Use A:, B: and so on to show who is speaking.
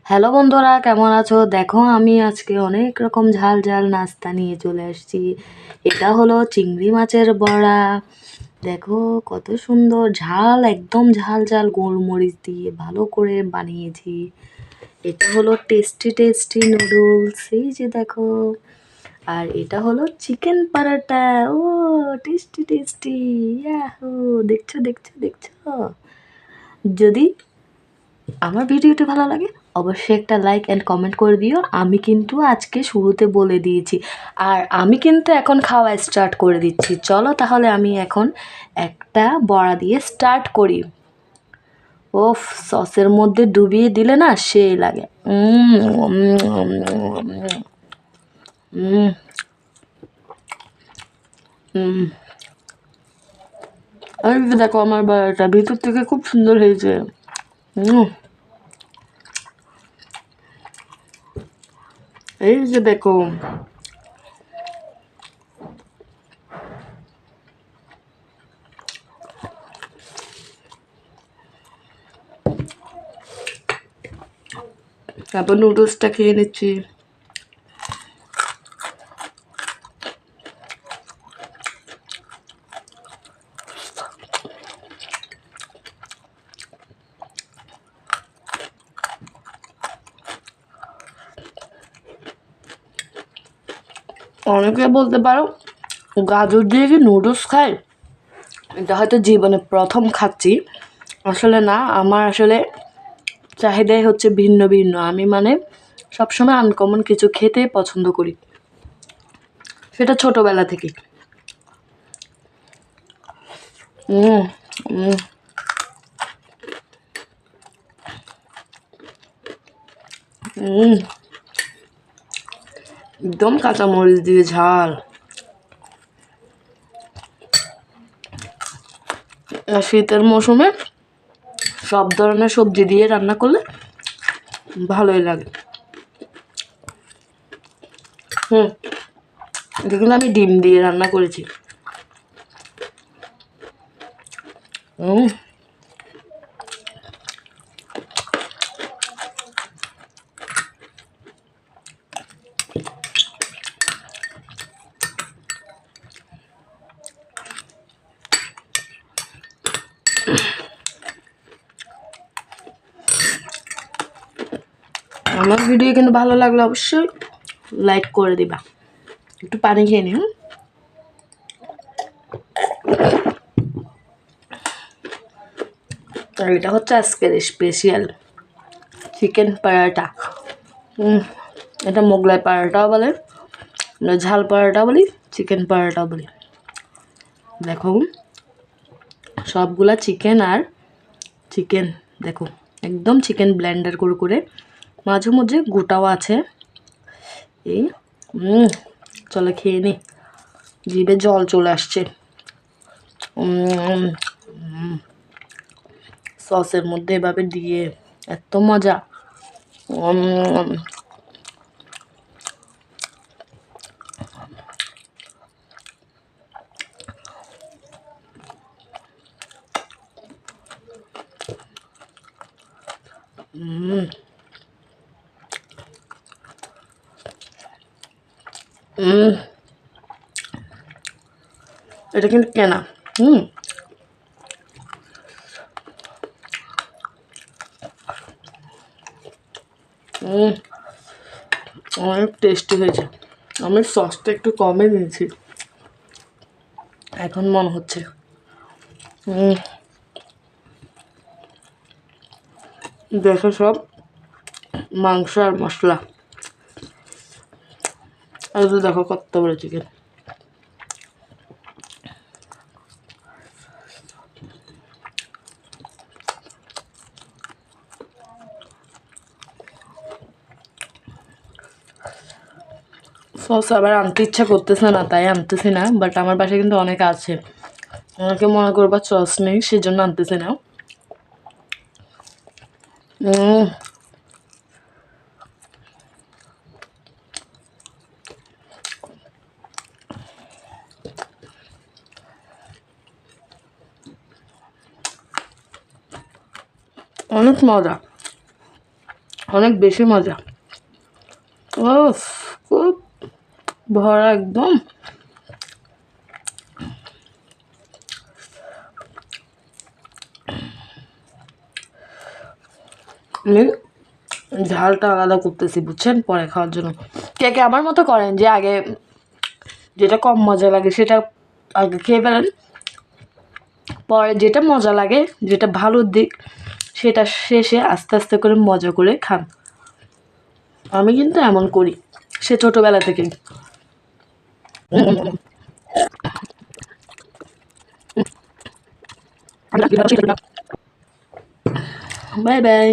A: Hello বন্ধুরা, কেমন আছো? দেখো আমি আজকে অনেক রকম ঝাল ঝাল নাস্তা নিয়ে চলে আসছি। এটা হলো চিংড়ি মাছের বড়া। দেখো কত সুন্দর ঝাল, একদম ঝাল ঝাল গোলমরিচ দিয়ে ভালো করে বানিয়েছি। এটা হলো টেস্টি টেস্টি নুডলস, এই যে দেখো। আর এটা হলো চিকেন পরোটা। ও টেস্টি টেস্টি, ইয়াহু! দেখছো দেখছো দেখছো? যদি আমার ভিডিওটি ভালো লাগে অবশ্যই একটা লাইক অ্যান্ড কমেন্ট করে দিও। আমি কিন্তু আজকে শুরুতে বলে দিয়েছি, আর আমি কিন্তু এখন খাওয়া স্টার্ট করে দিচ্ছি। চলো তাহলে আমি এখন একটা বড়া দিয়ে স্টার্ট করি। ওফ, সসের মধ্যে ডুবিয়ে দিলে না সেই লাগে। আর দেখো আমার বড়াটা ভিতর থেকে খুব সুন্দর হয়েছে। এই যে দেখো, তারপর নুডলসটা খেয়ে নিচ্ছি। অনেকে বলতে পারো গাজর দিয়ে কি নুডলস খায়, এটা হয়তো জীবনে প্রথম খাচ্ছি। আসলে না, আমার আসলে চাহিদাই হচ্ছে ভিন্ন ভিন্ন। আমি মানে সবসময় আনকমন কিছু খেতে পছন্দ করি, সেটা ছোটবেলা থেকে। হুম হুম হুম একদম কাঁচামরিচ দিয়ে ঝাল। আর শীতের মৌসুমে সব ধরনের সবজি দিয়ে রান্না করলে ভালোই লাগে। এটা কিন্তু আমি ডিম দিয়ে রান্না করেছি। হুম আমার ভিডিও কিন্তু ভালো লাগলে অবশ্যই লাইক করে দিবা। একটু পানি খেয়ে নি। আর এটা হচ্ছে আজকের স্পেশাল চিকেন পরাটা। এটা মোগলাই পরাটাও বলে, আমরা ঝাল পরাটা বলি, চিকেন পরাটাও বলি। দেখো সবগুলা চিকেন আর চিকেন, দেখো একদম চিকেন ব্লেন্ডার করে করে, মাঝে মাঝে গোটাও আছে। এই চলো খেয়ে নি, জিভে জল চলে আসছে। সসের মধ্যে এভাবে দিয়ে এত মজা। উম, উম, এটা কিন্তু কেনা। হুম অনেক টেস্টি হয়েছে। আমি সসটা একটু কমে নিয়েছি এখন মনে হচ্ছে। দেখো সব মাংস আর মশলা, আর তো দেখো কত বড় চিকেন। সস আবার আনতে ইচ্ছা করতেছে না, তাই আনতেছি না। বাট আমার বাসায় কিন্তু অনেক আছে, অনেকে মনে করবা সস নেই সেজন্য আনতেছি না। অনেক মজা। অনেক বেশি মজা। ও খুব ভরা একদম। আমি ঝালটা আলাদা করতেছি বুঝছেন, পরে খাওয়ার জন্য। কে কে আমার মতো করেন যে আগে যেটা কম মজা লাগে সেটা আগে খেয়ে ফেলেন, পরে যেটা মজা লাগে, যেটা ভালো দিক, সেটা শেষে আস্তে আস্তে করে মজা করে খান। আমি কিন্তু এমন করি সে ছোটবেলা থেকেই। Bye bye.